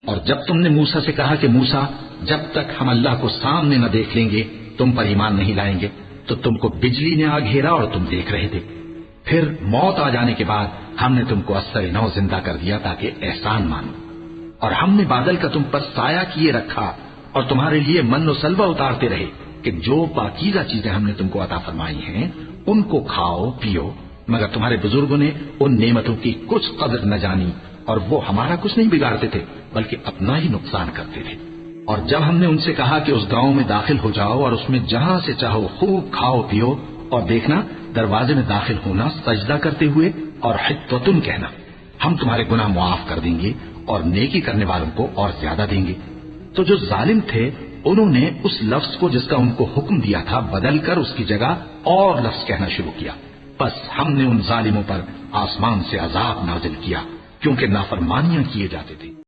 और जब तुमने मूसा से कहा कि मूसा, जब तक हम अल्लाह को सामने न देख लेंगे तुम पर ईमान नहीं लाएंगे, तो तुमको बिजली ने आ घेरा और तुम देख रहे थे। फिर मौत आ जाने के बाद हमने तुमको अस्सर नौ जिंदा कर दिया ताकि एहसान मानो। और हमने बादल का तुम पर साया किए रखा और तुम्हारे लिए मन्नो सलवा उतारते रहे कि जो पाकीज़ा चीजें हमने तुमको अता फरमाई हैं उनको खाओ पियो, मगर तुम्हारे बुजुर्गों ने उन नेमतों की कुछ कदर न जानी और वो हमारा कुछ नहीं बिगाड़ते थे बल्कि अपना ही नुकसान करते थे। और जब हमने उनसे कहा कि उस गांव में दाखिल हो जाओ और उसमें जहां से चाहो खूब खाओ पियो, और देखना दरवाजे में दाखिल होना सजदा करते हुए और हित्तुन कहना, हम तुम्हारे गुनाह मुआफ कर देंगे और नेकी करने वालों को और ज्यादा देंगे। तो जो जालिम थे उन्होंने उस लफ्ज को जिसका उनको हुक्म दिया था बदलकर उसकी जगह और लफ्ज कहना शुरू किया। बस हमने उन जालिमों पर आसमान से अजाब नाजिल किया क्योंकि नाफरमानियां किए जाते थे।